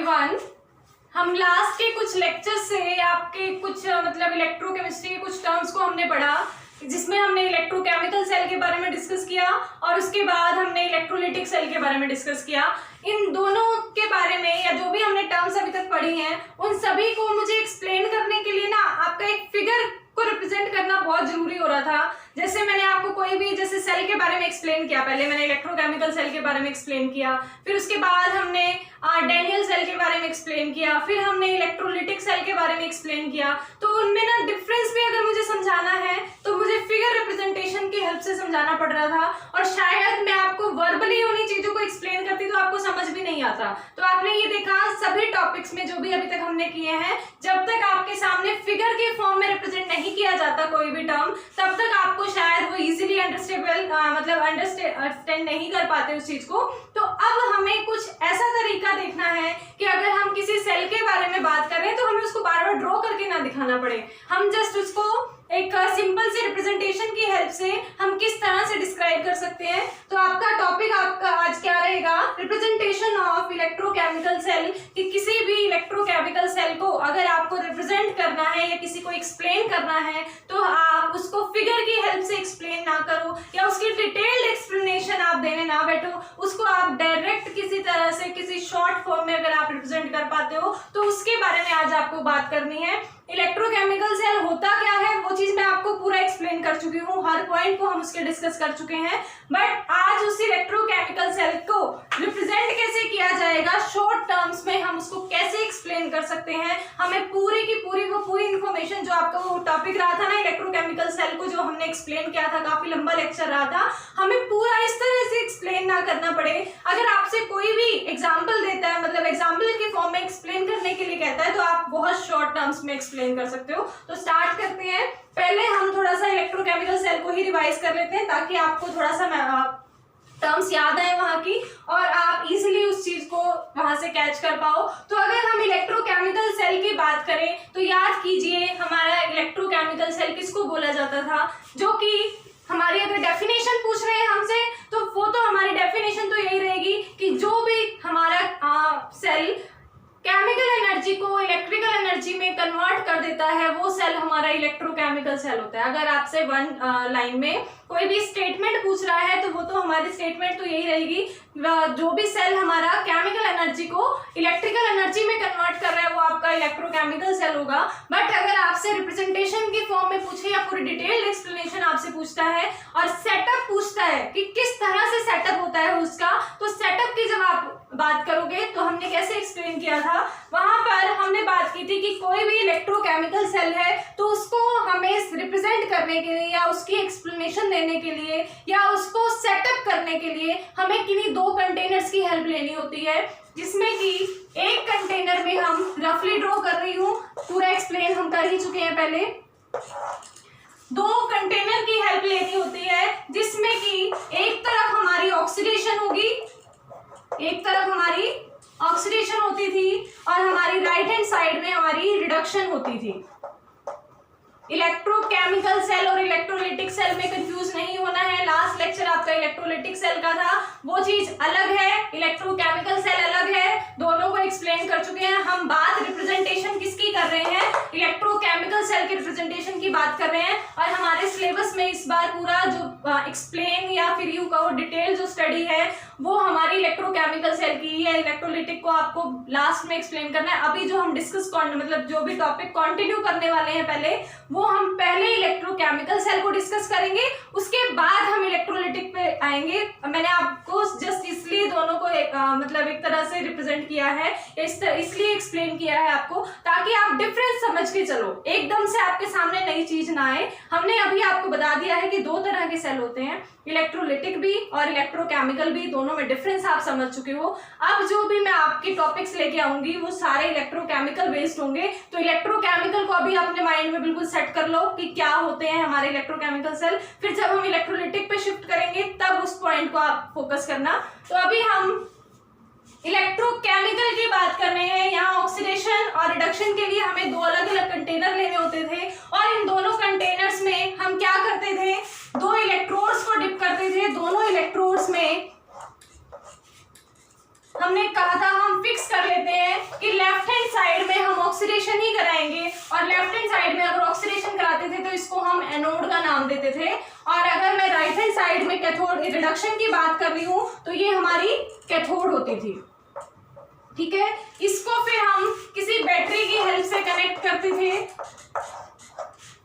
Everyone, हम last के कुछ लेक्चर से आपके कुछ मतलब इलेक्ट्रोकेमिस्ट्री के कुछ टर्म्स को हमने पढ़ा, जिसमें हमने इलेक्ट्रोकेमिकल सेल के बारे में डिस्कस किया और उसके बाद हमने इलेक्ट्रोलिटिक सेल के बारे में डिस्कस किया। इन दोनों के बारे में या जो भी हमने टर्म्स अभी तक पढ़ी हैं उन सभी को मुझे एक्सप्लेन करने के लिए ना आपका एक फिगर को रिप्रेजेंट करना बहुत जरूरी हो रहा था। जैसे मैंने आपको कोई भी जैसे सेल के बारे में एक्सप्लेन किया, पहले मैंने इलेक्ट्रोकेमिकल सेल के बारे में एक्सप्लेन किया, फिर उसके बाद हमने डैनियल सेल के बारे में एक्सप्लेन किया, फिर हमने इलेक्ट्रोलिटिक सेल के बारे में एक्सप्लेन किया। तो उनमें ना डिफरेंस भी अगर मुझे समझाना है तो मुझे फिगर रिप्रेजेंटेशन की हेल्प से समझाना पड़ रहा था, और शायद मैं आपको वर्बली उन्हीं चीजों को एक्सप्लेन करती तो आपको समझ भी नहीं आता। तो आपने ये देखा सभी टॉपिक्स में जो भी अभी तक हमने किए हैं, जब तक आपके सामने फिगर के फॉर्म में रिप्रेजेंट नहीं किया जाता कोई भी टर्म, तब तक आपको शायद वो इजीली अंडरस्टैंड नहीं कर पाते उस चीज को। तो अब हमें कुछ ऐसा तरीका देखना है कि अगर हम किसी सेल के बारे में बात कर रहे हैं तो हमें उसको बार बार ड्रॉ करके ना दिखाना पड़े, हम जस्ट उसको एक सिंपल सी रिप्रेजेंटेशन की हेल्प से हम किस तरह से डिस्क्राइब कर सकते हैं। तो आपका टॉपिक आपका आज क्या रहेगा? Representation of electrochemical cell. कि किसी भी इलेक्ट्रोकेमिकल सेल को अगर आपको रिप्रेजेंट करना है या किसी को एक्सप्लेन करना है तो आप उसको फिगर की हेल्प से एक्सप्लेन ना करो या उसकी डिटेल्ड एक्सप्लेनेशन आप देने ना बैठो, उसको आप डायरेक्ट किसी तरह से किसी शॉर्ट फॉर्म में अगर आप रिप्रेजेंट कर पाते हो तो उसके बारे में आज आपको बात करनी है। इलेक्ट्रोकेमिकल सेल होता क्या है वो चीज मैं आपको पूरा एक्सप्लेन कर चुकी हूँ, हर पॉइंट को हम उसके डिस्कस कर चुके हैं। बट आज उस इलेक्ट्रोकेमिकल सेल को रिप्रेजेंट कैसे किया जाएगा शॉर्ट टर्म्स में, हम उसको कैसे एक्सप्लेन कर सकते हैं, हमें पूरी की पूरी वो पूरी इंफॉर्मेशन जो आपका वो टॉपिक रहा था ना इलेक्ट्रोकेमिकल सेल को जो हमने एक्सप्लेन किया था, काफी लंबा लेक्चर रहा था, हमें पूरा इस तरह से एक्सप्लेन ना करना पड़े। अगर आपसे कोई भी एग्जाम्पल देता है, मतलब एग्जाम्पल के फॉर्म में एक्सप्लेन करने के लिए कहता है, तो आप बहुत शॉर्ट टर्म्स में एक्सप्लेन कर सकते हो। तो स्टार्ट करते हैं। पहले हम थोड़ा सा इलेक्ट्रोकेमिकल सेल को ही रिवाइज कर लेते हैं ताकि आपको थोड़ा सा टर्म्स याद आए वहां की और आप इजीली उस चीज को वहां से कैच कर पाओ। तो अगर हम इलेक्ट्रोकेमिकल सेल की बात करें तो याद कीजिए हमारा इलेक्ट्रोकेमिकल सेल किसको बोला जाता था, जो कि हमारी अगर डेफिनेशन पूछ रहे हैं हमसे तो वो तो हमारी डेफिनेशन तो यही रहेगी कि जो भी हमारा सेल केमिकल एनर्जी को इलेक्ट्रिकल एनर्जी में कन्वर्ट कर देता है वो सेल हमारा इलेक्ट्रोकेमिकल सेल होता है। अगर आपसे वन लाइन में कोई भी स्टेटमेंट पूछ रहा है तो वो तो हमारी स्टेटमेंट तो यही रहेगी, जो भी सेल हमारा केमिकल एनर्जी को इलेक्ट्रिकल एनर्जी में कन्वर्ट कर रहा है वो आपका इलेक्ट्रोकेमिकल सेल होगा। बट अगर आपसे रिप्रेजेंटेशन की फॉर्म में पूछे या पूरी डिटेल्ड एक्सप्लेनेशन आपसे पूछता है और सेटअप पूछता है कि किस तरह से सेटअप होता है उसका, तो सेटअप की जब आप बात करोगे तो हमने कैसे एक्सप्लेन किया था, वहां पर हमने बात की थी कि कोई भी इलेक्ट्रोकेमिकल सेल है तो उसको हमें रिप्रेजेंट करने के लिए या उसकी एक्सप्लेनेशन देने के लिए या उसको सेटअप करने के लिए हमें किन्हीं दो कंटेनर्स की हेल्प लेनी होती है, जिसमें कि एक कंटेनर में हम रफली ड्रॉ कर रही हूँ, पूरा एक्सप्लेन हम कर ही चुके हैं पहले। दो कंटेनर की हेल्प लेनी होती है जिसमें कि एक तरफ हमारी ऑक्सीडेशन होगी, एक तरफ हमारी ऑक्सीडेशन होती थी और हमारी राइट हैंड साइड में हमारी रिडक्शन होती थी। इलेक्ट्रोकेमिकल सेल और इलेक्ट्रोलिटिक सेल में कंफ्यूज नहीं होना है। लास्ट लेक्चर आपका इलेक्ट्रोलिटिक सेल का था, वो चीज अलग है, इलेक्ट्रोकेमिकल सेल अलग है, दोनों को एक्सप्लेन कर चुके हैं। हम बात रिप्रेजेंटेशन किसकी कर रहे हैं, इलेक्ट्रोकेमिकल सेल के रिप्रेजेंटेशन की बात कर रहे हैं। और हमारे सिलेबस में इस बार पूरा जो एक्सप्लेन या फिर यू का वो डिटेल जो स्टडी है वो हमारी इलेक्ट्रोकेमिकल सेल की है। इलेक्ट्रोलिटिक को आपको लास्ट में एक्सप्लेन करना है। अभी जो हम डिस्कस मतलब जो भी टॉपिक कंटिन्यू करने वाले हैं पहले, वो हम पहले इलेक्ट्रोकेमिकल सेल को डिस्कस करेंगे, उसके बाद हम इलेक्ट्रोलिटिक पे आएंगे। मैंने आपको जस्ट इसलिए दोनों को मतलब एक तरह से रिप्रेजेंट किया है, इसलिए एक्सप्लेन किया है आपको, ताकि आप डिफरेंस समझ के चलो, एकदम से आपके सामने नई चीज ना आए। हमने अभी आपको बता दिया है कि दो तरह के सेल होते हैं, इलेक्ट्रोलिटिक भी और इलेक्ट्रोकेमिकल भी, दोनों में डिफरेंस आप समझ चुके हो। अब जो भी मैं आपके टॉपिक्स लेके आऊंगी वो सारे इलेक्ट्रोकेमिकल बेस्ड होंगे। तो इलेक्ट्रोकेमिकल को अभी अपने माइंड में बिल्कुल सेट कर लो कि क्या होते हैं हमारे इलेक्ट्रोकेमिकल सेल, फिर जब हम इलेक्ट्रोलिटिक पे शिफ्ट करेंगे तब उस पॉइंट को आप फोकस करना। तो अभी हम इलेक्ट्रोकेमिकल की बात कर रहे हैं। यहाँ ऑक्सीडेशन और रिडक्शन के लिए हमें दो अलग अलग कंटेनर लेने होते थे और इन दोनों कंटेनर्स में हम क्या करते थे, दो इलेक्ट्रोड्स को डिप करते थे। दोनों इलेक्ट्रोड्स में हमने कहा था हम फिक्स कर लेते हैं कि ऑक्सीडेशन ही कराएंगे, और लेफ्ट हैंड साइड में अगर ऑक्सीडेशन कराते थे तो इसको हम एनोड का नाम देते थे, और अगर मैं राइट हैंड साइड में कैथोड रिडक्शन की बात कर रही हूं तो ये हमारी कैथोड होती थी। ठीक है, इसको फिर हम किसी बैटरी की हेल्प से कनेक्ट करते थे।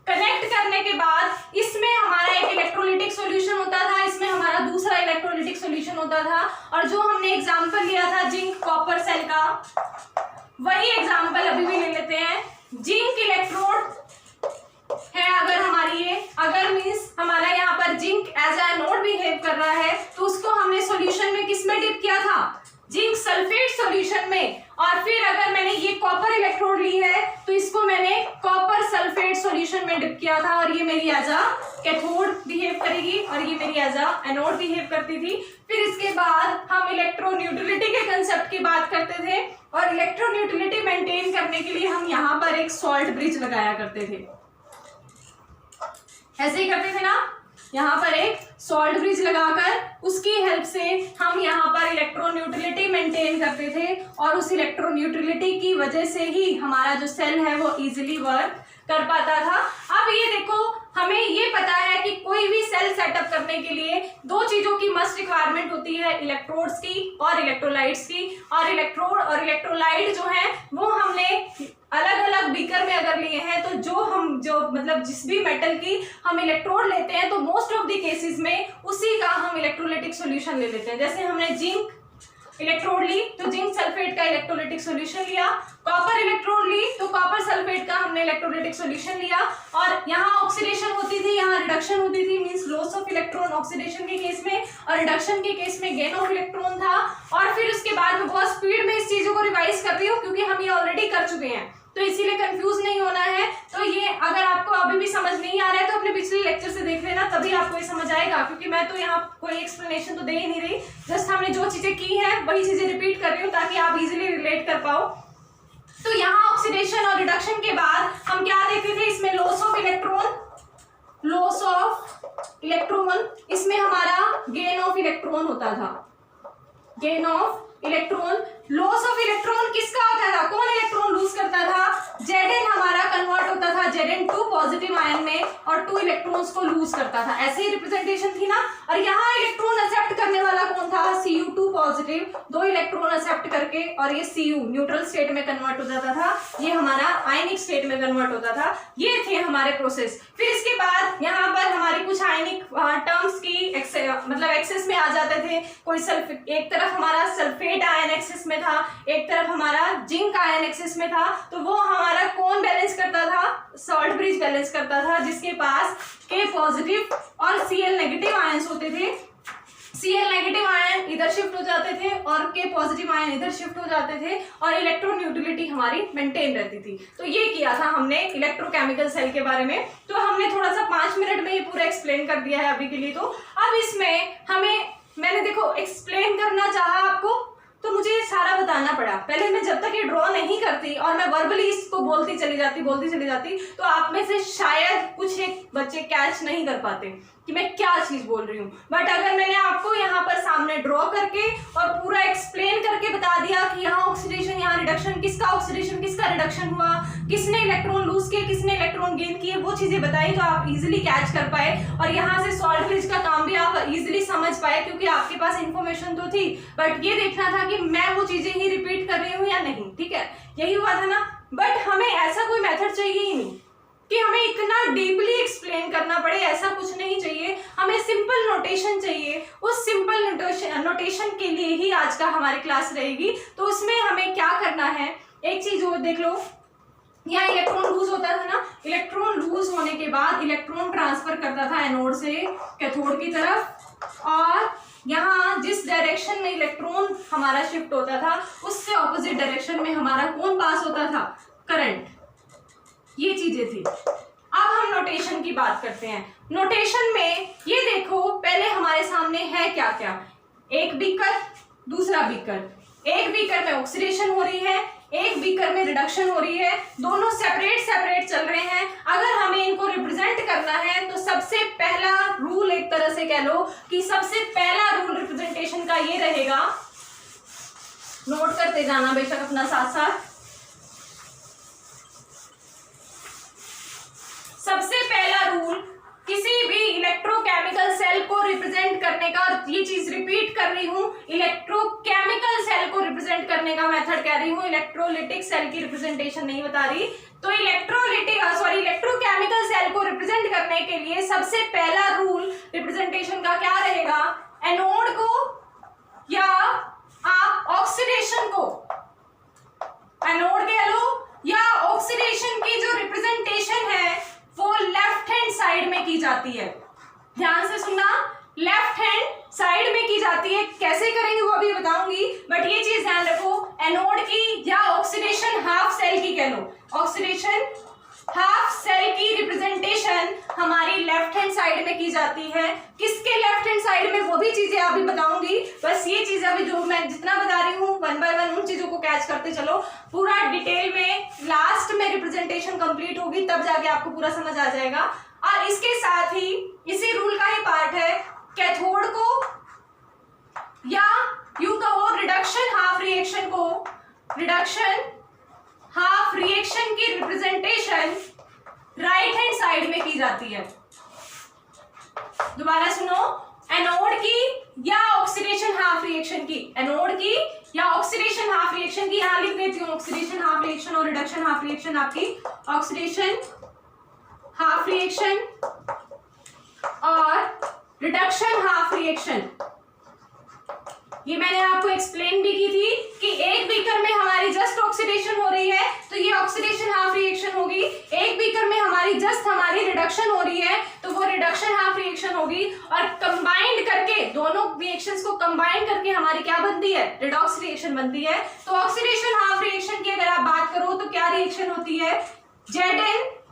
कनेक्ट करने के बाद इसमें हमारा एक इलेक्ट्रोलिटिक सॉल्यूशन होता था, इसमें हमारा दूसरा इलेक्ट्रोलिटिक सॉल्यूशन होता था, और जो हमने एग्जांपल लिया था जिंक कॉपर सेल का, वही एग्जांपल अभी भी ले लेते हैं। जिंक इलेक्ट्रोड है अगर हमारी ये, अगर मींस हमारा यहाँ पर zinc as a anode behave कर रहा है, तो उसको हमने सॉल्यूशन में किस में डिप किया था, जिंक सल्फेट सॉल्यूशन में। और फिर अगर मैंने ये कॉपर इलेक्ट्रोड ली है तो इसको मैंने कॉपर सल्फेट सॉल्यूशन में डिप किया था, और ये मेरी एज अ कैथोड बिहेव करेगी और ये मेरी एज अ एनोड बिहेव करती थी। फिर इसके बाद हम इलेक्ट्रोन्यूट्रलिटी के कंसेप्ट की बात करते थे, और इलेक्ट्रोन्यूट्रलिटी मेंटेन करने के लिए हम यहाँ पर एक सॉल्ट ब्रिज लगाया करते थे। ऐसे ही करते थे ना, यहाँ पर एक सॉल्ट ब्रिज लगाकर उसकी हेल्प से हम यहाँ पर इलेक्ट्रोन्यूट्रलिटी मेंटेन करते थे, और उस इलेक्ट्रोन्यूट्रलिटी की वजह से ही हमारा जो सेल है वो इजीली वर्क कर पाता था। अब ये देखो, हमें ये पता है कि कोई भी सेल सेटअप करने के लिए दो चीजों की मस्ट रिक्वायरमेंट होती है, इलेक्ट्रोड्स की और इलेक्ट्रोलाइट्स की। और इलेक्ट्रोड और इलेक्ट्रोलाइट जो है वो हमने अलग अलग बीकर में अगर लिए हैं, तो जो मतलब जिस भी मेटल की हम इलेक्ट्रोड लेते हैं तो मोस्ट ऑफ द केसेस में उसी का हम इलेक्ट्रोलाइटिक सॉल्यूशन ले लेते हैं। जैसे हमने जिंक इलेक्ट्रोड ली तो जिंक सल्फेट का इलेक्ट्रोलाइटिक सॉल्यूशन लिया, कॉपर इलेक्ट्रोड ली तो कॉपर सल्फेट का हमने इलेक्ट्रोलाइटिक सॉल्यूशन लिया, और यहाँ ऑक्सीडेशन होती थी, यहाँ रिडक्शन होती थी, means loss of electron oxidation के केस में, और रिडक्शन के केस में गेन ऑफ इलेक्ट्रॉन था। और फिर उसके बाद मैं बहुत स्पीड में इस चीजों को रिवाइज कर रही हूँ क्योंकि हम ये ऑलरेडी कर चुके हैं, तो इसीलिए कंफ्यूज नहीं होना है। तो ये अगर आपको अभी भी समझ नहीं आ रहा है तो अपने पिछले लेक्चर से देख लेना, तभी आपको ये समझ आएगा, क्योंकि मैं तो यहाँ कोई एक्सप्लेनेशन तो दे ही नहीं रही, जस्ट हमने जो चीजें की हैं वही चीजें रिपीट कर रही हूँ ताकि आप इजीली रिलेट कर पाओ। तो यहाँ ऑक्सीडेशन और रिडक्शन के बाद हम क्या देखते थे, इसमें लॉस ऑफ इलेक्ट्रॉन, इसमें हमारा गेन ऑफ इलेक्ट्रॉन होता था, gain of electron. Loss of electron किसका होता था, कौन इलेक्ट्रॉन लूज करता था, Zn हमारा कन्वर्ट होता था Zn2 पॉजिटिव आयन में और 2 इलेक्ट्रॉन्स को लूज करता था, ऐसे ही रिप्रेजेंटेशन थी ना। और यहाँ इलेक्ट्रॉन एक्सेप्ट करने वाला कौन था, Cu2 पॉजिटिव, 2 इलेक्ट्रॉन एक्सेप्ट करके, और ये Cu न्यूट्रल स्टेट में कन्वर्ट हो जाता था, ये हमारा आयनिक स्टेट में कन्वर्ट होता था। ये थे हमारे प्रोसेस। फिर इसके बाद यहाँ पर हमारी कुछ आयनिक टर्म्स की मतलब एक्सेस में आ जाते थे, कोई एक तरफ हमारा सल्फेट आयन एक्सेस में था, एक तरफ हमारा जिंक आयन एक्सेस में था, तो वो हमारा कौन बैलेंस करता था, सॉल्ट ब्रिज बैलेंस करता था, जिसके पास K पॉजिटिव और Cl नेगेटिव आयंस होते थे। Cl नेगेटिव आयन इधर शिफ्ट हो जाते थे और K पॉजिटिव आयन इधर शिफ्ट हो जाते थे, और इलेक्ट्रोन्यूट्रलिटी हमारी मेंटेन रहती थी। तो ये किया था हमने इलेक्ट्रोकेमिकल सेल के बारे में। तो हमने थोड़ा सा 5 मिनट में ये पूरा एक्सप्लेन कर दिया है अभी के लिए। तो अब इसमें मैंने देखो एक्सप्लेन करना चाहा आपको, तो मुझे सारा बताना पड़ा। पहले मैं जब तक ये ड्रॉ नहीं करती और मैं वर्बली इसको बोलती चली जाती, तो आप में से शायद कुछ एक बच्चे कैच नहीं कर पाते कि मैं क्या चीज बोल रही हूँ। बट अगर मैंने आपको यहाँ पर सामने ड्रॉ करके और पूरा एक्सप्लेन करके बता दिया कि यहाँ ऑक्सीडेशन, यहाँ रिडक्शन, किसका ऑक्सीडेशन किसका रिडक्शन हुआ, किसने इलेक्ट्रॉन लूज किए, किसने इलेक्ट्रॉन गेन किए, वो चीजें बताई, तो आप इजिली कैच कर पाए, और यहाँ से सॉल्ट ब्रिज का काम भी आप इजिली समझ पाए क्योंकि आपके पास इंफॉर्मेशन तो थी। बट ये देखना था कि मैं वो चीजें ही रिपीट कर रही हूँ या नहीं, ठीक है, यही हुआ था ना। बट हमें ऐसा कोई मेथड चाहिए ही नहीं कि हमें इतना डीपली एक्सप्लेन करना पड़े, ऐसा कुछ नहीं चाहिए। हमें सिंपल नोटेशन चाहिए, उस सिंपल नोटेशन के लिए ही आज का हमारी क्लास रहेगी। तो उसमें हमें क्या करना है, एक चीज और देख लो, यहाँ इलेक्ट्रॉन लूज होता था ना, इलेक्ट्रॉन लूज होने के बाद इलेक्ट्रॉन ट्रांसफर करता था एनोड से कैथोड की तरफ, और यहाँ जिस डायरेक्शन में इलेक्ट्रॉन हमारा शिफ्ट होता था उससे ऑपोजिट डायरेक्शन में हमारा कौन पास होता था, करंट। ये चीजें थी। अब हम नोटेशन की बात करते हैं। नोटेशन में ये देखो, पहले हमारे सामने है क्या क्या, एक बीकर, दूसरा बीकर। एक बीकर में ऑक्सीडेशन हो रही है, एक बीकर में रिडक्शन हो रही है, दोनों सेपरेट चल रहे हैं। अगर हमें इनको रिप्रेजेंट करना है तो सबसे पहला रूल, एक तरह से कह लो कि सबसे पहला रूल रिप्रेजेंटेशन का ये रहेगा, नोट करते जाना बेशक अपना साथ साथ। किसी भी इलेक्ट्रोकेमिकल सेल को रिप्रेजेंट करने का, और ये चीज रिपीट कर रही हूँ, इलेक्ट्रोकेमिकल सेल को रिप्रेजेंट करने का मेथड कह रही हूँ, इलेक्ट्रोलिटिक सेल की रिप्रेजेंटेशन नहीं बता रही। तो इलेक्ट्रोकेमिकल सेल को रिप्रेजेंट करने के लिए सबसे पहला रूल रिप्रेजेंटेशन का क्या रहेगा, एनोड को या आप ऑक्सीडेशन को, एनोड कह लो या ऑक्सीडेशन की जो रिप्रेजेंटेशन है वो लेफ्ट हैंड साइड में की जाती है। ध्यान से सुनना, लेफ्ट हैंड साइड में की जाती है। कैसे करेंगे वो अभी बताऊंगी, बट ये चीज ध्यान रखो, एनोड की या ऑक्सीडेशन हाफ सेल की कह लो, ऑक्सीडेशन हाफ सेल की रिप्रेजेंटेशन हमारी लेफ्ट हैंड साइड में की जाती है। किसके लेफ्ट हैंड साइड में वो भी चीजें अभी बताऊंगी, बस ये चीजें अभी जो मैं जितना बता रही हूँ वन बाय वन उन चीजों को कैच करते चलो। पूरा डिटेल में लास्ट में रिप्रेजेंटेशन कंप्लीट होगी तब जाके आपको पूरा समझ आ जाएगा। और इसके साथ ही इसी रूल का ही पार्ट है, कैथोड को या यूं कहो रिडक्शन हाफ रिएक्शन को, रिडक्शन हाफ रिएक्शन की रिप्रेजेंटेशन राइट हैंड साइड में की जाती है। दोबारा सुनो, एनोड की या ऑक्सीडेशन हाफ रिएक्शन की, एनोड की या ऑक्सीडेशन हाफ रिएक्शन की, यहां लिख देती हूं ऑक्सीडेशन हाफ रिएक्शन और रिडक्शन हाफ रिएक्शन, आपकी ऑक्सीडेशन हाफ रिएक्शन और रिडक्शन हाफ रिएक्शन। ये मैंने आपको एक्सप्लेन भी की थी कि एक बीकर में हमारी जस्ट ऑक्सीडेशन हो रही है तो ये ऑक्सीडेशन हाफ रिएक्शन होगी, एक बीकर में हमारी जस्ट हमारी रिडक्शन हो रही है तो वो रिडक्शन हाफ रिएक्शन होगी, और कंबाइंड करके दोनों रिएक्शंस को कंबाइन करके हमारी क्या बनती है, रिडॉक्स रिएक्शन बनती है। तो ऑक्सीडेशन हाफ रिएक्शन की अगर आप बात करो तो क्या रिएक्शन होती है, Zn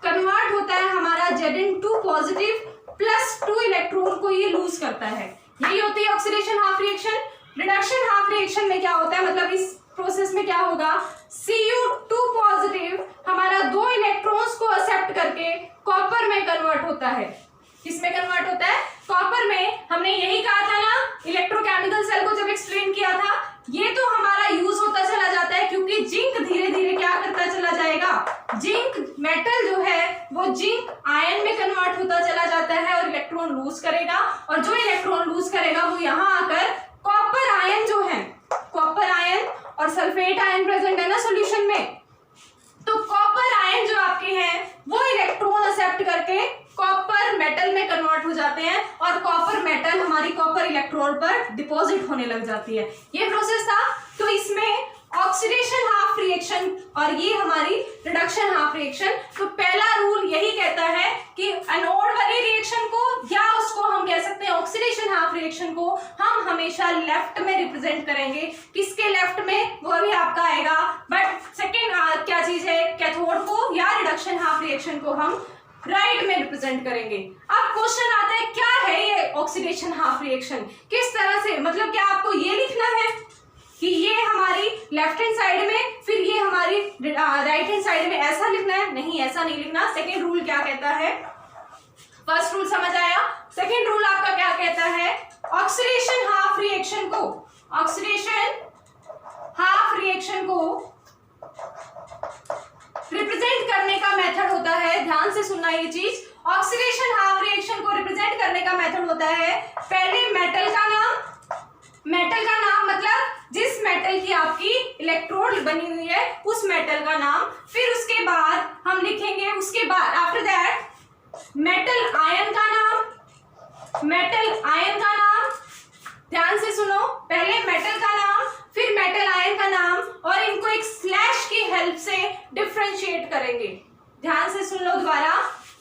कन्वर्ट होता है हमारा Zn2 पॉजिटिव प्लस 2 इलेक्ट्रॉन को ये लूज करता है, यही होती है oxidation half reaction. Reduction half reaction में क्या होता है, मतलब इस प्रोसेस में क्या होगा, Cu2 पॉजिटिव हमारा 2 इलेक्ट्रॉन्स को एक्सेप्ट करके कॉपर में कन्वर्ट होता है। किसमें कन्वर्ट होता है, कॉपर में। हमने यही कहा था ना इलेक्ट्रोकेमिकल सेल को जब एक्सप्लेन किया था, ये तो हमारा यूज होता चला जाता है क्योंकि जिंक धीरे धीरे क्या करता चला जाएगा, जिंक मेटल जो है वो जिंक आयन में कन्वर्ट होता चला जाता है और इलेक्ट्रॉन लूज करेगा, और जो इलेक्ट्रॉन लूज करेगा वो यहाँ आकर कॉपर आयन जो है, कॉपर आयन और सल्फेट आयन प्रेजेंट है ना सॉल्यूशन में, तो कॉपर आयन जो आपके हैं वो इलेक्ट्रॉन एक्सेप्ट करके कॉपर मेटल में कन्वर्ट हो जाते हैं और कॉपर मेटल हमारी कॉपर इलेक्ट्रोड पर डिपॉजिट होने लग जाती है। ये प्रोसेस था। तो इसमें ऑक्सीडेशन हाफ रिएक्शन और ये हमारी रिडक्शन हाफ रिएक्शन। तो पहला रूल यही कहता है कि एनोड वाली रिएक्शन को या उसको हम कह सकते हैं ऑक्सीडेशन हाफ रिएक्शन को हम हमेशा लेफ्ट में रिप्रेजेंट करेंगे। किसके लेफ्ट में वो भी आपका आएगा, बट सेकेंड क्या चीज है, कैथोड को या रिडक्शन हाफ रिएक्शन को हम राइट में रिप्रेजेंट करेंगे। अब क्वेश्चन आता है क्या है ये ऑक्सीडेशन हाफ रिएक्शन, किस तरह से, मतलब क्या आपको ये लिखना है कि ये हमारी लेफ्ट हैंड साइड में फिर ये हमारी राइट हैंड साइड में, ऐसा लिखना है? नहीं, ऐसा नहीं लिखना। सेकेंड रूल क्या कहता है, फर्स्ट रूल समझ आया, सेकेंड रूल आपका क्या कहता है, ऑक्सीडेशन हाफ रिएक्शन को, ऑक्सीडेशन हाफ रिएक्शन को रिप्रेजेंट करने का मेथड होता है, ध्यान से सुनना ये चीज, ऑक्सीडेशन हाफ रिएक्शन को रिप्रेजेंट करने का मेथड होता है पहले मेटल का नाम, मेटल का नाम मतलब जिस मेटल की आपकी इलेक्ट्रोड बनी हुई है उस मेटल का नाम, फिर उसके बाद हम लिखेंगे, उसके बाद आफ्टर दैट मेटल आयन का नाम, मेटल आयन का नाम, ध्यान से सुनो, पहले मेटल का नाम फिर मेटल आयन का नाम, और इनको एक स्लैश की हेल्प से डिफरेंशिएट करेंगे। ध्यान से सुन लो दोबारा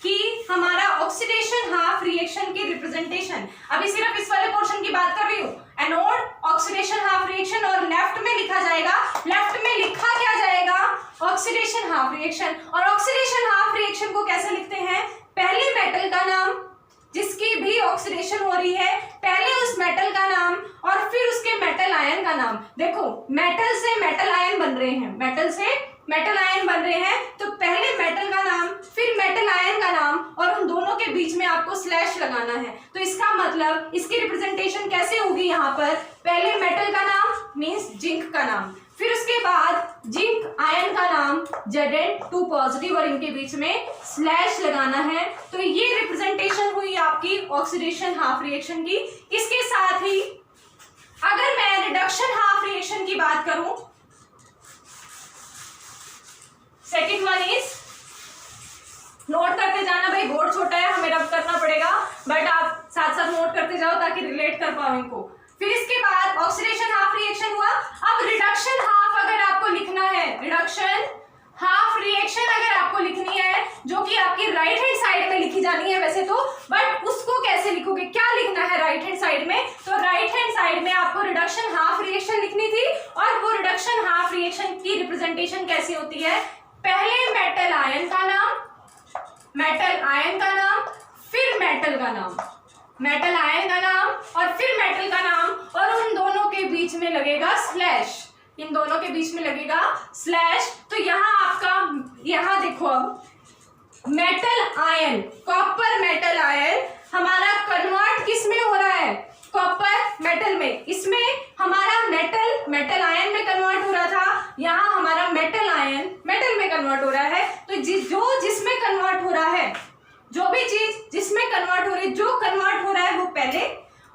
कि हमारा ऑक्सीडेशन हाफ रिएक्शन की रिप्रेजेंटेशन, अभी सिर्फ इस वाले पोर्शन की बात कर रही हूँ, एनोड ऑक्सीडेशन हाफ रिएक्शन, और लेफ्ट में लिखा जाएगा, लेफ्ट में लिखा क्या जाएगा, ऑक्सीडेशन हाफ रिएक्शन। और ऑक्सीडेशन हाफ रिएक्शन को कैसे लिखते हैं, पहले मेटल का नाम जिसकी भी ऑक्सीडेशन हो रही है, पहले उस मेटल का नाम और फिर उसके मेटल आयन का नाम। देखो मेटल से मेटल आयन बन रहे हैं, मेटल से मेटल आयन बन रहे हैं, तो पहले मेटल का नाम फिर मेटल आयन का नाम और उन दोनों के बीच में आपको स्लैश लगाना है। तो इसका मतलब इसकी रिप्रेजेंटेशन कैसे होगी, यहाँ पर पहले मेटल का नाम मीन्स जिंक का नाम, फिर उसके बाद जिंक आयन का नाम, Zn 2 पॉजिटिव और इनके बीच में स्लैश लगाना है। तो ये रिप्रेजेंटेशन हुई आपकी ऑक्सीडेशन हाफ रिएक्शन की। इसके साथ ही अगर मैं रिडक्शन हाफ रिएक्शन की बात करूं, सेकेंड वन इज, नोट करते जाना भाई, बोर्ड छोटा है हमें रब करना पड़ेगा, बट आप साथ साथ नोट करते जाओ ताकि रिलेट कर पाओ इनको। फिर इसके बाद ऑक्सीडेशन हाफ रिएक्शन हुआ। अब रिडक्शन हाफ अगर आपको लिखना है, रिडक्शन हाफ रिएक्शन अगर आपको लिखनी है, जो कि आपकी राइट हैंड साइड में लिखी जानी है वैसे तो, बट उसको कैसे लिखोगे, क्या लिखना है राइट हैंड साइड में? तो राइट हैंड साइड में आपको रिडक्शन हाफ रिएक्शन लिखनी थी, और वो रिडक्शन हाफ रिएक्शन की रिप्रेजेंटेशन कैसी होती है? पहले मेटल आयन का नाम, मेटल आयन का नाम, फिर मेटल का नाम, मेटल आयन का नाम और फिर मेटल का नाम, और उन दोनों के बीच में लगेगा स्लैश, इन दोनों के बीच में लगेगा स्लैश। तो यहाँ आपका, यहाँ देखो अब metal ion, copper metal ion हमारा कन्वर्ट किस में हो रहा है? कॉपर मेटल में। इसमें हमारा मेटल मेटल आयन में कन्वर्ट हो रहा था, यहाँ हमारा मेटल आयन मेटल में कन्वर्ट हो रहा है। तो जो जिसमें कन्वर्ट हो रहा है, जो भी चीज जिसमें कन्वर्ट हो रही है, जो कन्वर्ट हो रहा है वो पहले,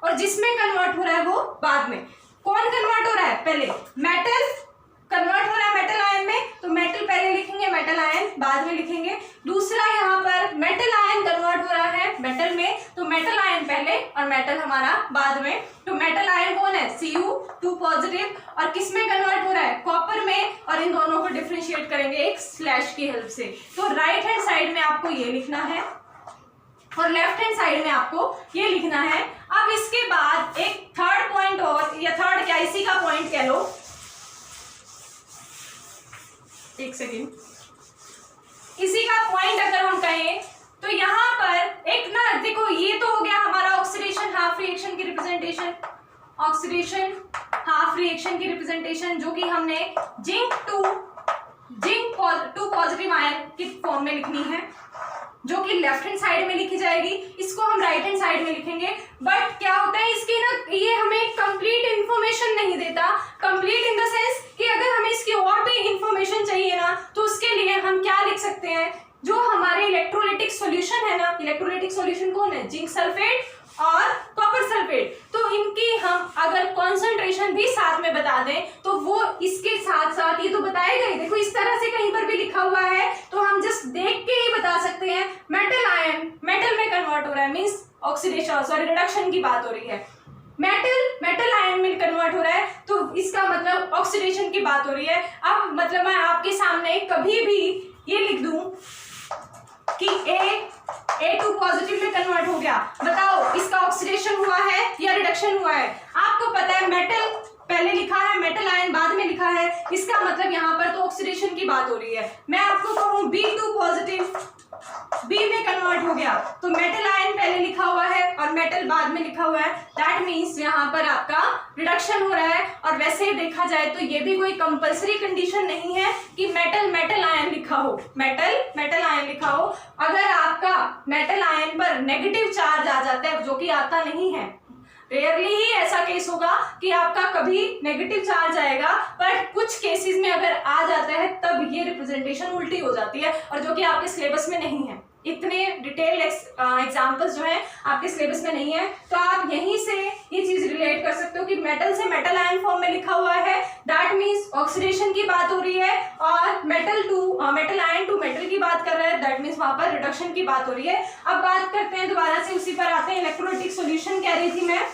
और जिसमें कन्वर्ट हो रहा है वो बाद में। कौन कन्वर्ट हो रहा है? पहले मेटल कन्वर्ट हो रहा है मेटल आयन में, तो मेटल पहले लिखेंगे, मेटल आयन बाद में लिखेंगे। दूसरा यहाँ पर मेटल आयन कन्वर्ट हो रहा है मेटल में, तो मेटल आयन पहले और मेटल हमारा बाद में। तो मेटल आयन कौन है? Cu2 पॉजिटिव, और किस में कन्वर्ट हो रहा है? कॉपर में, और इन दोनों को डिफरेंशिएट करेंगे एक स्लैश की हेल्प से। तो राइट हैंड साइड में आपको ये लिखना है और लेफ्ट हैंड साइड में आपको ये लिखना है। अब इसके बाद एक थर्ड पॉइंट और, या थर्ड क्या, इसी का पॉइंट कह लो, एक सेकेंड, इसी का पॉइंट अगर हम कहें तो यहाँ पर एक ना, देखो ये तो हो गया हमारा ऑक्सीडेशन हाफ रिएक्शन की रिप्रेजेंटेशन, ऑक्सीडेशन हाफ रिएक्शन की रिप्रेजेंटेशन जो कि हमने जिंक 2 पॉजिटिव आयन की फॉर्म में लिखनी है, जो कि लेफ्ट हैंड साइड में लिखी जाएगी। इसको हम राइट हैंड साइड में लिखेंगे, बट क्या होता है इसकी ना, ये हमें कंप्लीट इंफॉर्मेशन नहीं देता। कंप्लीट इन द सेंस कि अगर हमें इसकी और भी इंफॉर्मेशन चाहिए ना, तो उसके लिए हम क्या लिख सकते हैं, जो हमारे इलेक्ट्रोलाइटिक सॉल्यूशन है ना, इलेक्ट्रोलाइटिक सॉल्यूशन कौन है? जिंक सल्फेट और कॉपर सल्फेट। तो इनकी हम अगर कॉन्सेंट्रेशन भी साथ में बता दें, तो वो इसके साथ साथ, ये तो बताएगा ही, देखो इस तरह से कहीं पर भी लिखा हुआ है, तो हम जस्ट देख के ही बता सकते हैं मेटल आयन मेटल में कन्वर्ट हो रहा है, मींस ऑक्सीडेशन, सॉरी रिडक्शन की बात हो रही है। मेटल आयन में कन्वर्ट हो रहा है, तो इसका मतलब ऑक्सीडेशन की बात हो रही है। अब मतलब मैं आपके सामने कभी भी ये लिख दूं कि A2 पॉजिटिव में कन्वर्ट हो गया, बताओ इसका ऑक्सीडेशन हुआ है या रिडक्शन हुआ है? आपको पता है मेटल पहले लिखा है, मेटल आयन बाद में लिखा है, इसका मतलब यहाँ पर तो ऑक्सीडेशन की बात हो रही है। मैं आपको कहूँ B2 पॉजिटिव B में कन्वर्ट हो गया, तो मेटल आयन पहले लिखा हुआ है और मेटल बाद में लिखा हुआ है, दैट मीन्स यहाँ पर आपका रिडक्शन हो रहा है। और वैसे देखा जाए तो ये भी कोई कंपल्सरी कंडीशन नहीं है कि मेटल आयन लिखा हो, मेटल आयन लिखा हो। अगर आपका मेटल आयन पर नेगेटिव चार्ज आ जाता है, जो कि आता नहीं है, रेयरली ही ऐसा केस होगा कि आपका कभी नेगेटिव चार्ज आएगा, पर कुछ केसेस में अगर आ जाता है तब ये रिप्रेजेंटेशन उल्टी हो जाती है, और जो कि आपके सिलेबस में नहीं है। इतने डिटेल एग्जांपल्स जो हैं आपके सिलेबस में नहीं है, तो आप यहीं से ये चीज रिलेट कर सकते हो कि मेटल से मेटल आयन फॉर्म में लिखा हुआ है, दैट मीन्स ऑक्सीडेशन की बात हो रही है, और मेटल आयन टू मेटल की बात कर रहा है, दैट मीन्स वहां पर रिडक्शन की बात हो रही है। अब बात करते हैं, दोबारा से उसी पर आते हैं, इलेक्ट्रोलाइटिक सॉल्यूशन कह रही थी मैं।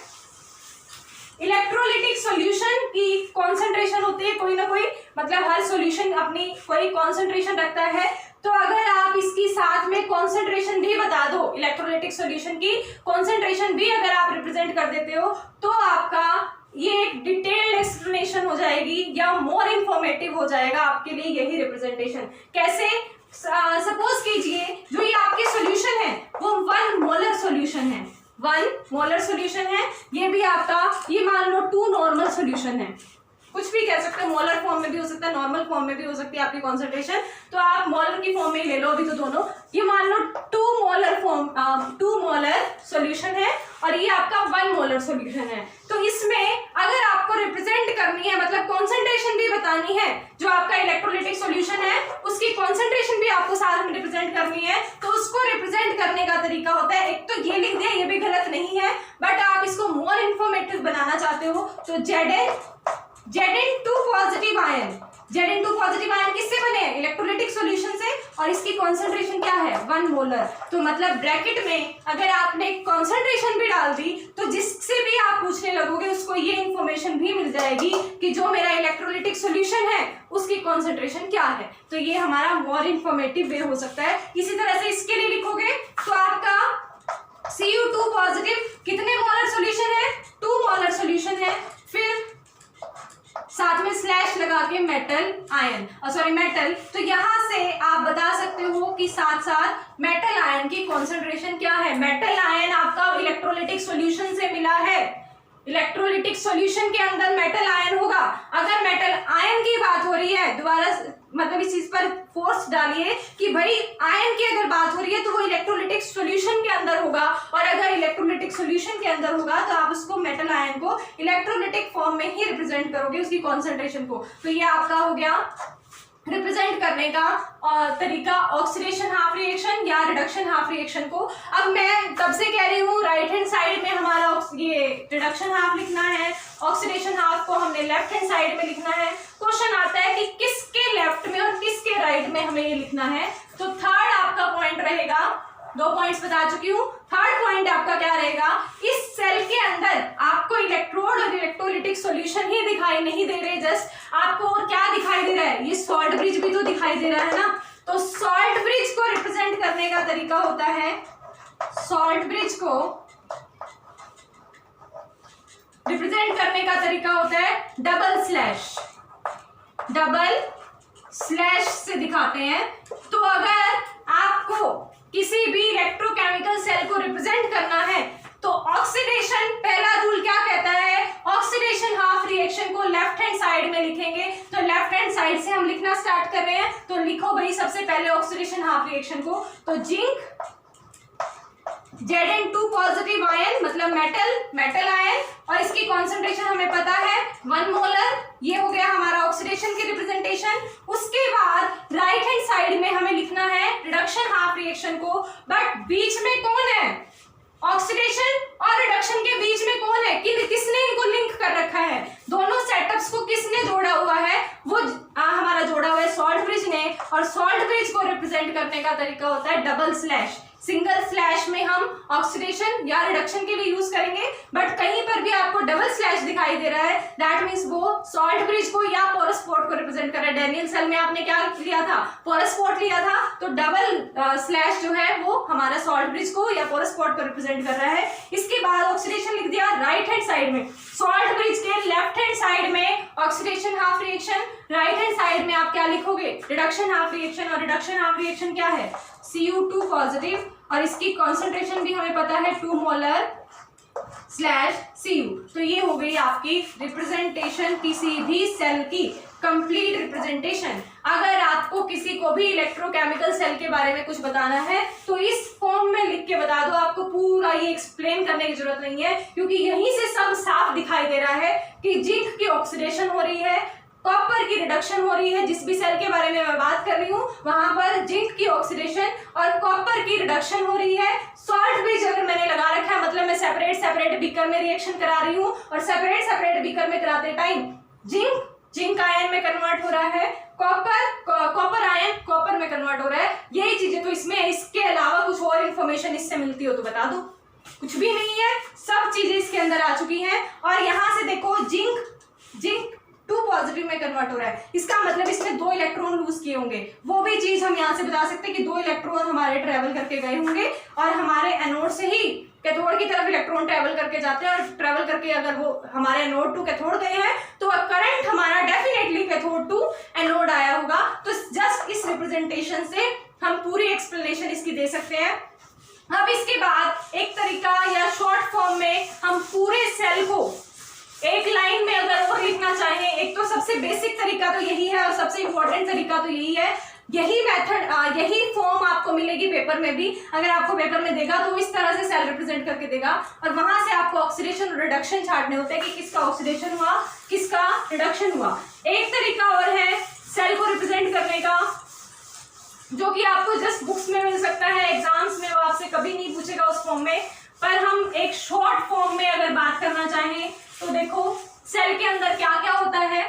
इलेक्ट्रोलाइटिक सॉल्यूशन की कॉन्सेंट्रेशन होती है कोई ना कोई, मतलब हर सॉल्यूशन अपनी कोई कॉन्सेंट्रेशन रखता है। तो अगर आप इसकी साथ में कॉन्सेंट्रेशन भी बता दो, इलेक्ट्रोलाइटिक सॉल्यूशन की कॉन्सेंट्रेशन भी अगर आप रिप्रेजेंट कर देते हो, तो आपका ये एक डिटेल्ड एक्सप्लेनेशन हो जाएगी या मोर इंफॉर्मेटिव हो जाएगा आपके लिए यही रिप्रेजेंटेशन। कैसे? सपोज कीजिए जो ये आपके सॉल्यूशन है वो 1 मोलर सॉल्यूशन है, 1 मोलर सॉल्यूशन है, ये भी आपका, ये मान लो 2 नॉर्मल सॉल्यूशन है, कुछ भी कह सकते हो, मोलर फॉर्म में भी हो सकता है, नॉर्मल फॉर्म में भी हो सकती है आपकी कॉन्सेंट्रेशन, तो आप मोलर की फॉर्म में ही ले लो अभी तो दोनों। ये मान लो 2 मोलर सॉल्यूशन है और ये आपका 1 मोलर सॉल्यूशन है। तो इसमें अगर आपको रिप्रेजेंट करनी है, मतलब कॉन्सेंट्रेशन भी बतानी है, जो आपका इलेक्ट्रोलाइटिक सॉल्यूशन है उसकी तो Zn2 positive ion, Zn2 positive ion किससे बने हैं? इलेक्ट्रोलिटिक सॉल्यूशन से, और इसकी कॉन्सेंट्रेशन क्या है? 1 मोलर। तो मतलब ब्रैकेट में अगर आपने कॉन्सेंट्रेशन भी डाल दी तो जिससे भी आप पूछने लगोगे उसको ये इंफॉर्मेशन भी मिल जाएगी कि जो मेरा इलेक्ट्रोलिटिक सॉल्यूशन है उसकी कॉन्सेंट्रेशन क्या है। तो ये हमारा मोर इंफॉर्मेटिव वे हो सकता है। इसी तरह से इसके लिए लिखोगे तो आपका Cu2 पॉजिटिव कितने मोलर सॉल्यूशन है? 2 मोलर सॉल्यूशन है। फिर साथ में स्लैश लगा के मेटल आयन, सॉरी मेटल। तो यहां से आप बता सकते हो कि साथ साथ मेटल आयन की कॉन्सेंट्रेशन क्या है। मेटल आयन आपका इलेक्ट्रोलिटिक सॉल्यूशन से मिला है, इलेक्ट्रोलिटिक सॉल्यूशन के अंदर मेटल आयन होगा। अगर मेटल आयन की बात हो रही है, दोबारा मतलब इस चीज पर फोर्स डालिए कि भाई आयन की अगर बात हो रही है तो वो इलेक्ट्रोलिटिक सॉल्यूशन के अंदर होगा, और अगर इलेक्ट्रोलिटिक सॉल्यूशन के अंदर होगा तो आप उसको मेटल आयन को इलेक्ट्रोलिटिक फॉर्म में ही रिप्रेजेंट करोगे उसकी कॉन्सेंट्रेशन को। तो ये आपका हो गया रिप्रेजेंट करने का तरीका ऑक्सीडेशन हाफ रिएक्शन या रिडक्शन हाफ रिएक्शन को। अब मैं कब से कह रही हूँ राइट हैंड साइड में हमारा ये रिडक्शन हाफ लिखना है, ऑक्सीडेशन हाफ को हमने लेफ्ट हैंड साइड में लिखना है। क्वेश्चन आता है कि किसके लेफ्ट में और किसके राइट में हमें ये लिखना है। तो थर्ड आपका पॉइंट रहेगा, 2 पॉइंट्स बता चुकी हूँ। थर्ड पॉइंट आपका क्या रहेगा, इस सेल के अंदर आपको इलेक्ट्रोड और इलेक्ट्रोलिटिक सॉल्यूशन ही दिखाई नहीं दे रहे, जस्ट आपको और क्या दिखाई दे रहा है, ये सॉल्ट ब्रिज भी तो दिखाई दे रहा है ना। तो सॉल्ट ब्रिज को रिप्रेजेंट करने का तरीका होता है, सॉल्ट ब्रिज को रिप्रेजेंट करने का तरीका होता है डबल स्लैश से दिखाते हैं। तो अगर आपको किसी भी इलेक्ट्रोकेमिकल सेल को रिप्रेजेंट करना है तो ऑक्सीडेशन, पहला रूल क्या कहता है, ऑक्सीडेशन हाफ रिएक्शन को लेफ्ट हैंड साइड में लिखेंगे। तो लेफ्ट हैंड साइड से हम लिखना स्टार्ट कर रहे हैं, तो लिखो भाई सबसे पहले ऑक्सीडेशन हाफ रिएक्शन को। तो जिंक Zn2 पॉजिटिव आयन मतलब मेटल आयन, और इसकी कॉन्सेंट्रेशन हमें पता है 1 मोलर। ये हो गया हमारा ऑक्सीडेशन की रिप्रेजेंटेशन। उसके बाद राइट हैंड साइड में हमें लिखना है रिडक्शन हाफ रिएक्शन को, बट बीच में कौन है, ऑक्सीडेशन और रिडक्शन के बीच में कौन है, किसने इनको लिंक कर रखा है, दोनों सेटअप्स को किसने जोड़ा हुआ है, वो हमारा जोड़ा हुआ है सॉल्ट ब्रिज ने। और सॉल्ट ब्रिज को रिप्रेजेंट करने का तरीका होता है डबल स्लैश। सिंगल स्लैश में हम ऑक्सीडेशन या रिडक्शन के लिए यूज करेंगे, बट कहीं पर भी आपको डबल स्लैश दिखाई दे रहा है, दैट मींस वो सॉल्ट ब्रिज को या पोरस पोर्ट को रिप्रेजेंट कर रहा है। डैनियल सेल में आपने क्या लिया था, पोरस पोर्ट लिया था, तो डबल स्लैश जो है वो हमारा सॉल्ट ब्रिज को या पोरस पोर्ट को रिप्रेजेंट कर रहा है। इसके बाद ऑक्सीडेशन लिख दिया राइट हैंड साइड में, सॉल्ट ब्रिज के लेफ्ट हैंड साइड में oxidation half reaction, right hand side में आप क्या लिखोगे, रिडक्शन हाफ रिएक्शन। और रिडक्शन हाफ रिएक्शन क्या है, Cu2 पॉजिटिव, और इसकी कॉन्सेंट्रेशन भी हमें पता है 2 मोलर स्लैश Cu। तो ये हो गई आपकी रिप्रेजेंटेशन किसी भी सेल की कंप्लीट रिप्रेजेंटेशन। अगर आपको किसी को भी इलेक्ट्रोकेमिकल सेल के बारे में कुछ बताना है तो इस फॉर्म में लिख के बता दो, आपको पूरा ये एक्सप्लेन करने की जरूरत नहीं है, क्योंकि यहीं से सब साफ दिखाई दे रहा है कि जिंक की ऑक्सीडेशन हो रही है, कॉपर की रिडक्शन हो रही है। जिस भी सेल के बारे में मैं बात कर रही हूँ वहां पर जिंक की ऑक्सीडेशन और कॉपर की रिडक्शन हो रही है। सॉल्ट ब्रिज अगर मैंने लगा रखा है मतलब मैं सेपरेट बीकर में रिएक्शन करा रही हूँ, और सेपरेट बीकर में कराते टाइम जिंक आयन में कन्वर्ट हो रहा है, कॉपर आयन कॉपर में कन्वर्ट हो रहा है। यही चीजें तो इसमें, इसके अलावा कुछ और इन्फॉर्मेशन इससे मिलती हो तो बता दो, कुछ भी नहीं है, सब चीजें इसके अंदर आ चुकी हैं। और यहां से देखो जिंक 2 पॉजिटिव में कन्वर्ट हो रहा है, इसका मतलब इसमें 2 इलेक्ट्रॉन लूज किए होंगे। वो भी चीज हम यहाँ से बता सकते हैं कि 2 इलेक्ट्रॉन हमारे ट्रेवल करके गए होंगे, और हमारे एनोड से ही कैथोड की तरफ इलेक्ट्रॉन ट्रेवल करके जाते हैं, और ट्रेवल करके अगर वो हमारे एनोड टू कैथोड गए हैं तो करंट हमारा डेफिनेटली कैथोड टू एनोड आया होगा। तो जस्ट इस रिप्रेजेंटेशन से हम पूरी एक्सप्लेनेशन इसकी दे सकते हैं। अब इसके बाद एक तरीका या शॉर्ट फॉर्म में हम पूरे सेल को एक लाइन में अगर और लिखना चाहें, एक तो सबसे बेसिक तरीका तो यही है और सबसे इंपॉर्टेंट तरीका तो यही है, यही मेथड यही फॉर्म आपको मिलेगी पेपर में भी। अगर आपको पेपर में देगा तो इस तरह से सेल रिप्रेजेंट करके देगा, और वहां से आपको ऑक्सीडेशन और रिडक्शन छांटने होते हैं कि किसका ऑक्सीडेशन हुआ किसका रिडक्शन हुआ। एक तरीका और है सेल को रिप्रेजेंट करने का, जो कि आपको जस्ट बुक्स में मिल सकता है, एग्जाम्स में वो आपसे कभी नहीं पूछेगा उस फॉर्म में, पर हम एक शॉर्ट फॉर्म में अगर बात करना चाहें तो देखो सेल के अंदर क्या क्या होता है,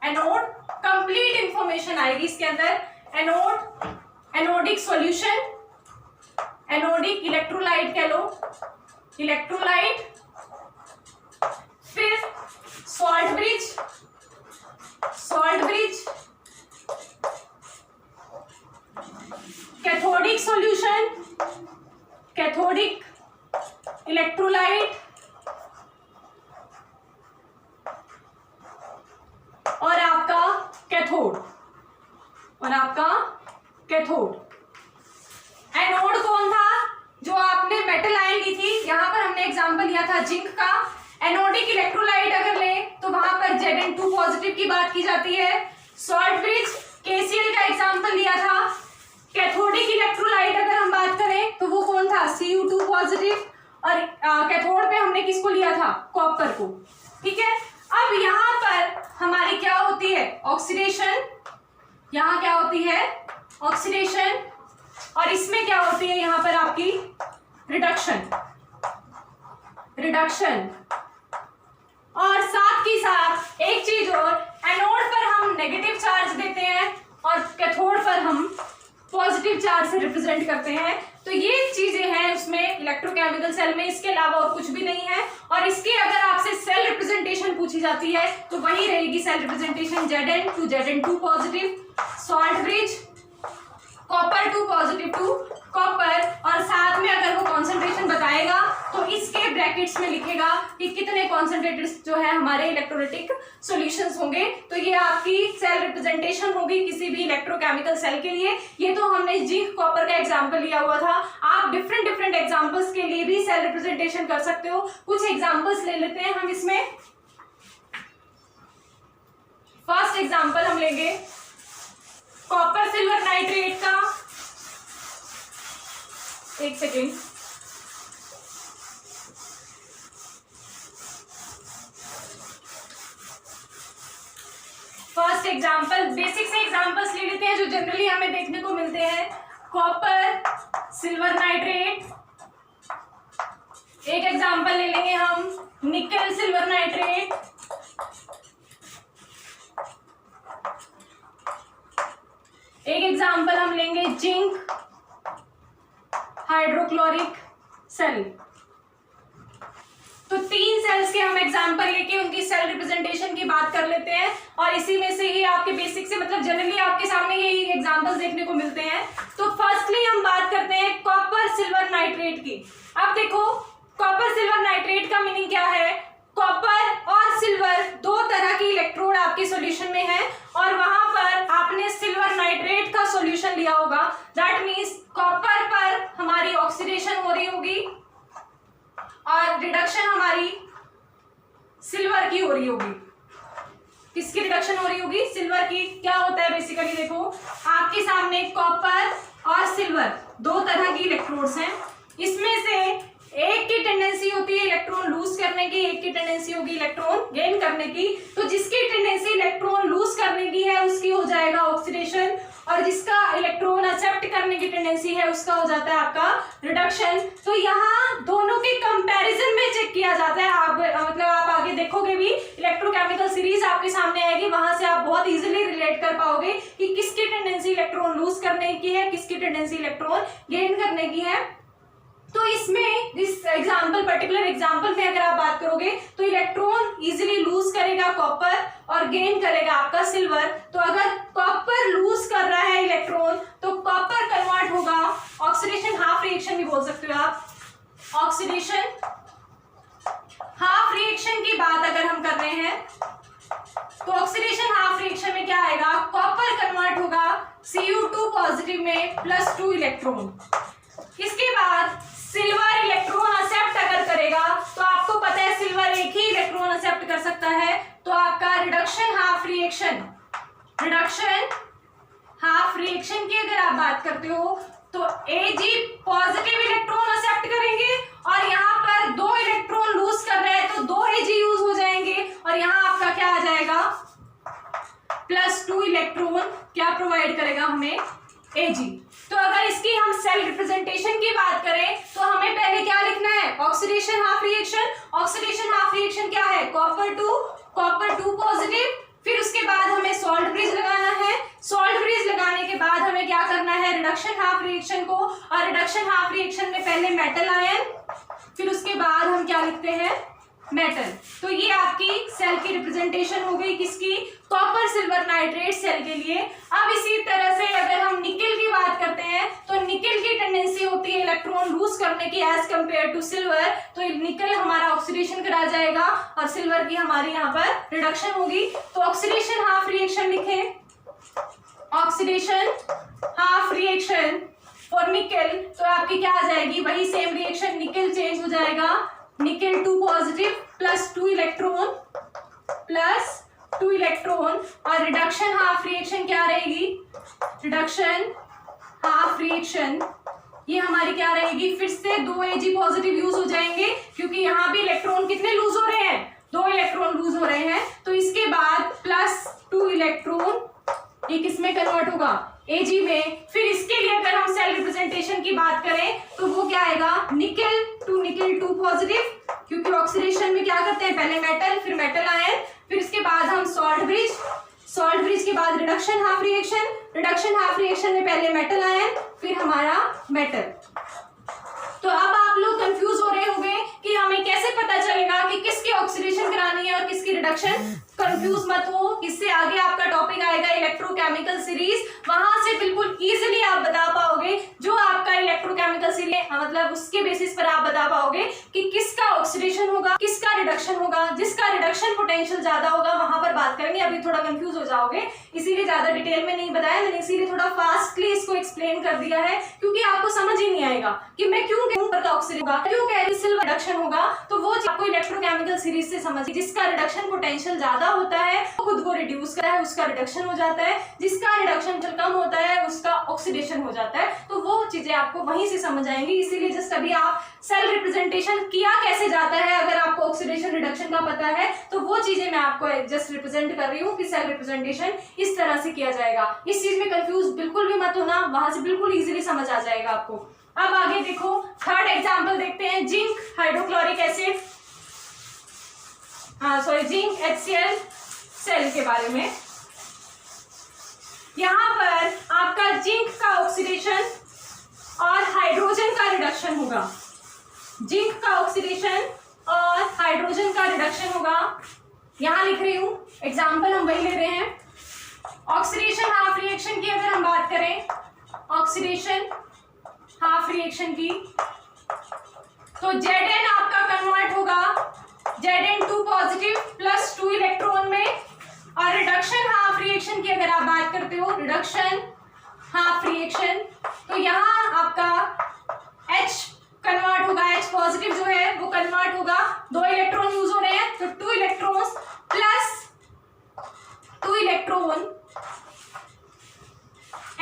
एनोड, कंप्लीट इंफॉर्मेशन आएगी इसके अंदर, anode, anodic solution, anodic electrolyte कह लो, इलेक्ट्रोलाइट, फिर salt bridge, salt bridge, cathodic solution, cathodic electrolyte, और आपका कैथोड, और आपका कैथोड। एनोड कौन था, जो आपने मेटल आयन ली थी, यहां पर हमने एग्जांपल लिया था जिंक का। एनोडिक इलेक्ट्रोलाइट अगर ले तो वहां पर Zn2 पॉजिटिव की बात की जाती है। सॉल्ट ब्रिज KCl का एग्जांपल लिया था। कैथोडिक इलेक्ट्रोलाइट अगर हम बात करें तो वो कौन था, Cu2 पॉजिटिव, और कैथोड पे हमने किसको लिया था, कॉपर को। ठीक है, अब यहाँ पर हमारी क्या होती है, ऑक्सीडेशन, यहाँ क्या होती है, ऑक्सीडेशन, और इसमें क्या होती है यहाँ पर आपकी रिडक्शन, रिडक्शन। और साथ ही साथ एक चीज और, एनोड पर हम नेगेटिव चार्ज देते हैं और कैथोड पर हम पॉजिटिव चार्ज से रिप्रेजेंट करते हैं। तो ये चीजें हैं उसमें इलेक्ट्रोकेमिकल सेल में, इसके अलावा और कुछ भी नहीं है। और इसके अगर आपसे सेल रिप्रेजेंटेशन पूछी जाती है तो वही रहेगी cell representation, Zn2 positive, salt bridge, copper 2 positive to copper, और साथ में अगर वो कॉन्सेंट्रेशन बताएगा तो इसके ब्रैकेट्स में लिखेगा कि कितने कॉन्सेंट्रेटेड जो है हमारे इलेक्ट्रोलाइटिक सॉल्यूशंस होंगे। तो ये आपकी सेल रिप्रेजेंटेशन होगी किसी भी इलेक्ट्रोकेमिकल सेल के लिए। ये तो हमने जिंक कॉपर का एग्जांपल लिया हुआ था। आप डिफरेंट डिफरेंट एग्जांपल्स के लिए भी सेल रिप्रेजेंटेशन कर सकते हो। कुछ एग्जांपल्स ले लेते हैं हम इसमें। फर्स्ट एग्जांपल हम लेंगे कॉपर सिल्वर नाइट्रेट का। एक सेकेंड, फर्स्ट एग्जांपल, बेसिक से एग्जांपल्स ले लेते हैं जो जनरली हमें देखने को मिलते हैं। कॉपर सिल्वर नाइट्रेट, एक एग्जांपल ले लेंगे हम निकेल सिल्वर नाइट्रेट, एक एग्जांपल हम लेंगे जिंक हाइड्रोक्लोरिक सेल। तो 3 सेल्स के हम एग्जांपल लेके उनकी सेल रिप्रेजेंटेशन की बात कर लेते हैं, और इसी में से ही आपके बेसिक से मतलब जनरली आपके सामने यही एग्जांपल्स देखने को मिलते हैं। तो फर्स्टली हम बात करते हैं कॉपर सिल्वर नाइट्रेट की। अब देखो कॉपर सिल्वर नाइट्रेट का मीनिंग क्या है, कॉपर और सिल्वर 2 तरह की इलेक्ट्रोड आपके सॉल्यूशन में है, और वहां पर आपने सिल्वर नाइट्रेट का सॉल्यूशन लिया होगा। दैट मींस कॉपर पर हमारी ऑक्सीडेशन हो रही होगी और रिडक्शन हमारी सिल्वर की हो रही होगी। किसकी रिडक्शन हो रही होगी, सिल्वर की। क्या होता है बेसिकली, देखो आपके सामने कॉपर और सिल्वर 2 तरह की इलेक्ट्रोड्स हैं। इसमें से एक की टेंडेंसी होती है इलेक्ट्रॉन लूज करने की, एक की टेंडेंसी होगी इलेक्ट्रॉन गेन करने की। तो जिसकी टेंडेंसी इलेक्ट्रॉन लूज करने की है उसकी हो जाएगा ऑक्सीडेशन, और जिसका इलेक्ट्रॉन एक्सेप्ट करने की टेंडेंसी है उसका हो जाता है आपका रिडक्शन। तो यहाँ दोनों के कंपैरिजन में चेक किया जाता है। आप मतलब आप आगे देखोगे भी, इलेक्ट्रोकेमिकल सीरीज आपके सामने आएगी, वहां से आप बहुत इजीली रिलेट कर पाओगे कि किसकी टेंडेंसी इलेक्ट्रॉन लूज करने की है, किसकी टेंडेंसी इलेक्ट्रॉन गेन करने की है। तो इसमें इस एग्जाम्पल पर्टिकुलर एग्जाम्पल में अगर आप बात करोगे तो इलेक्ट्रॉन इजीली लूज करेगा कॉपर और गेन करेगा आपका सिल्वर। तो अगर कॉपर लूज कर रहा है इलेक्ट्रॉन तो कॉपर कन्वर्ट होगा, ऑक्सीडेशन हाफ रिएक्शन भी बोल सकते हो आप। ऑक्सीडेशन हाफ रिएक्शन की बात अगर हम कर रहे हैं तो ऑक्सीडेशन हाफ रिएक्शन में क्या आएगा, कॉपर कन्वर्ट होगा Cu2 पॉजिटिव में +2 इलेक्ट्रॉन। इसके बाद सिल्वर इलेक्ट्रॉन एक्सेप्ट अगर करेगा तो आपको पता है सिल्वर एक ही इलेक्ट्रॉन एक्सेप्ट कर सकता है, तो आपका reduction half reaction, reduction half reaction की अगर आप बात करते हो तो Ag पॉजिटिव इलेक्ट्रॉन एक्सेप्ट करेंगे और यहाँ पर 2 इलेक्ट्रॉन लूज कर रहे हैं तो 2 Ag यूज हो जाएंगे, और यहाँ आपका क्या आ जाएगा +2 इलेक्ट्रॉन क्या प्रोवाइड करेगा हमें, Ag। तो अगर इसकी हम सेल रिप्रेजेंटेशन की बात करें तो हमें पहले क्या लिखना है, oxidation half reaction. Oxidation half reaction क्या है, कॉपर टू कॉपर 2 पॉजिटिव, फिर उसके बाद हमें सॉल्ट ब्रिज लगाना है। सॉल्ट ब्रिज लगाने के बाद हमें क्या करना है, रिडक्शन हाफ रिएक्शन को, और रिडक्शन हाफ रिएक्शन में पहले मेटल आयन, फिर उसके बाद हम क्या लिखते हैं, मेटल। तो ये आपकी सेल की रिप्रेजेंटेशन हो गई, किसकी, कॉपर सिल्वर नाइट्रेट सेल के लिए। अब इसी तरह से अगर हम निकेल की बात करते हैं तो निकेल की टेंडेंसी होती है इलेक्ट्रॉन लूज करने की एज कंपेयर टू सिल्वर, तो निकेल हमारा ऑक्सीडेशन करा जाएगा और सिल्वर की हमारी यहाँ पर रिडक्शन होगी। तो ऑक्सीडेशन हाफ रिएक्शन लिखें, oxidation half reaction for nickel, तो आपकी क्या आ जाएगी, वही सेम रिएक्शन, निकेल चेंज हो जाएगा, निकेल 2 पॉजिटिव प्लस 2 इलेक्ट्रॉन, और रिडक्शन हाफ रिएक्शन क्या रहेगी, रिडक्शन हाफ रिएक्शन ये हमारी क्या रहेगी, फिर से 2 Ag पॉजिटिव यूज हो जाएंगे, क्योंकि यहाँ भी इलेक्ट्रॉन कितने लूज हो रहे हैं, 2 इलेक्ट्रॉन लूज हो रहे हैं। तो इसके बाद प्लस 2 इलेक्ट्रॉन ये किस में कन्वर्ट होगा, Ag में। फिर इसके लिए अगर हम सेल रिप्रेजेंटेशन की बात करें तो वो क्या आएगा, निकेल 2 पॉजिटिव, क्योंकि ऑक्सीडेशन में क्या करते हैं, पहले मेटल फिर मेटल आयन, फिर इसके बाद हम सॉल्ट ब्रिज के बाद रिडक्शन हाफ रिएक्शन में पहले मेटल आयन फिर हमारा मेटल। तो अब आप लोग कंफ्यूज हो रहे होंगे कि हमें कैसे पता चलेगा कि किसकी ऑक्सीडेशन करानी है और किसकी रिडक्शन। कंफ्यूज मत हो, इससे आगे आपका टॉपिक आएगा इलेक्ट्रोकेमिकल सीरीज, वहां से बिल्कुल इजीली आप बता पाओगे, जो आपका इलेक्ट्रोकेमिकल सीरीज मतलब उसके बेसिस पर आप बता पाओगे कि किसका ऑक्सीडेशन होगा, किसका रिडक्शन होगा, जिसका रिडक्शन पोटेंशियल ज्यादा होगा वहां पर बात करेंगे। अभी थोड़ा कंफ्यूज हो जाओगे, इसीलिए ज्यादा डिटेल में नहीं बताया मैंने, इसीलिए थोड़ा फास्टली इसको एक्सप्लेन कर दिया है, क्योंकि आपको समझ ही नहीं आएगा कि मैं क्यों ऑक्सीडेशन होगा, क्यों कह रही सिल्वर रिडक्शन होगा। तो वो आपको इलेक्ट्रोकेमिकल सीरीज से समझ, जिसका रिडक्शन पोटेंशियल ज्यादा होता है वो खुद को रिड्यूस करता है, उसका रिडक्शन हो जाता है, जिसका रिडक्शन कम होता है उसका ऑक्सीडेशन हो जाता है। तो वो चीजें आपको वहीं से समझ आएंगी, इसीलिए जस्ट अभी आप सेल रिप्रेजेंटेशन किया कैसे जाता है, अगर आपको ऑक्सीडेशन रिडक्शन का पता है तो वो चीजें मैं आपको जस्ट रिप्रेजेंट कर रही हूँ कि सेल रिप्रेजेंटेशन इस तरह से किया जाएगा। इस चीज में कंफ्यूज बिल्कुल भी मत होना, वहां से बिल्कुल इजीली समझ आ जाएगा आपको। अब आगे देखो, थर्ड एग्जांपल देखते हैं, zinc hydrochloric acid, zinc HCl cell के बारे में। यहां पर आपका जिंक का ऑक्सीडेशन और हाइड्रोजन का रिडक्शन होगा, जिंक का ऑक्सीडेशन और हाइड्रोजन का रिडक्शन होगा। यहां लिख रही हूं, एग्जांपल हम वही ले रहे हैं। ऑक्सीडेशन हाफ रिएक्शन की अगर हम बात करें, ऑक्सीडेशन हाफ रिएक्शन की, तो Zn आपका कन्वर्ट होगा Zn 2 पॉजिटिव प्लस 2 इलेक्ट्रॉन में, और रिडक्शन हाफ रिएक्शन की अगर आप बात करते हो, रिडक्शन हाफ रिएक्शन, तो यहाँ आपका H कन्वर्ट होगा, H पॉजिटिव जो है वो कन्वर्ट होगा, 2 इलेक्ट्रॉन यूज हो रहे हैं तो 2 इलेक्ट्रॉन्स प्लस 2 इलेक्ट्रॉन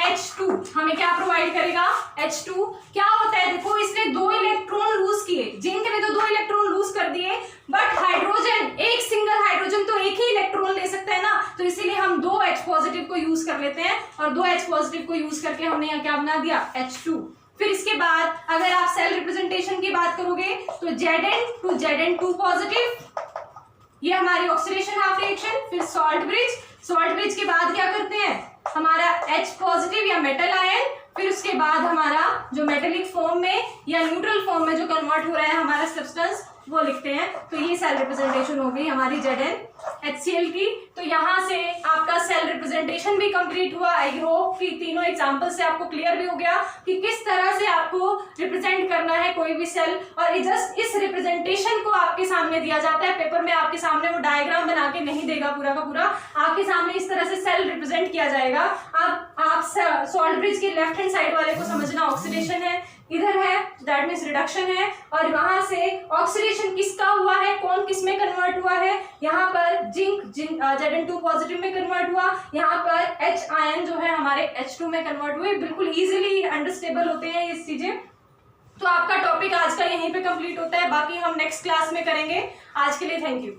H2 हमें क्या प्रोवाइड करेगा, H2 क्या होता है, देखो इसने 2 इलेक्ट्रॉन लूज किए, जिंक ने तो 2 इलेक्ट्रॉन लूज कर दिए, बट हाइड्रोजन, एक सिंगल हाइड्रोजन तो एक ही इलेक्ट्रॉन ले सकता है ना, तो इसीलिए हम 2 H पॉजिटिव को यूज कर लेते हैं, और 2 H पॉजिटिव को यूज करके हमने यहाँ क्या बना दिया, H2। फिर इसके बाद अगर आप सेल रिप्रेजेंटेशन की बात करोगे तो Zn 2 पॉजिटिव, ये हमारी ऑक्सीडेशन हाफ रिएक्शन। फिर सॉल्ट ब्रिज के बाद क्या करते हैं, हमारा H पॉजिटिव या मेटल आयन, फिर उसके बाद हमारा जो मेटेलिक फॉर्म में या न्यूट्रल फॉर्म में जो कन्वर्ट हो रहा है हमारा सब्सटेंस वो लिखते हैं। तो ये सेल रिप्रेजेंटेशन हो गई हमारी Zn HCl की। तो यहाँ से आपका सेल रिप्रेजेंटेशन भी कंप्लीट हुआ। आई होप कि तीनों एग्जांपल से आपको क्लियर भी हो गया कि किस तरह से आपको रिप्रेजेंट करना है कोई भी सेल, और जस्ट इस रिप्रेजेंटेशन को आपके सामने दिया जाता है पेपर में, आपके सामने वो डायग्राम बना के नहीं देगा पूरा का पूरा, आपके सामने इस तरह से सेल रिप्रेजेंट किया जाएगा। अब आप सॉल्ट ब्रिज के लेफ्ट हैंड साइड वाले को समझना ऑक्सीडेशन है, इधर है दैट मीन्स रिडक्शन है, और वहां से ऑक्सीडेशन किसका हुआ है, कौन किस में कन्वर्ट हुआ है, यहाँ पर जिंक Zn 2 पॉजिटिव में कन्वर्ट हुआ, यहाँ पर H आयन जो है हमारे H2 में कन्वर्ट हुए। बिल्कुल इजीली अंडरस्टेबल होते हैं ये चीजें। तो आपका टॉपिक आज का यहीं पे कंप्लीट होता है, बाकी हम नेक्स्ट क्लास में करेंगे। आज के लिए थैंक यू।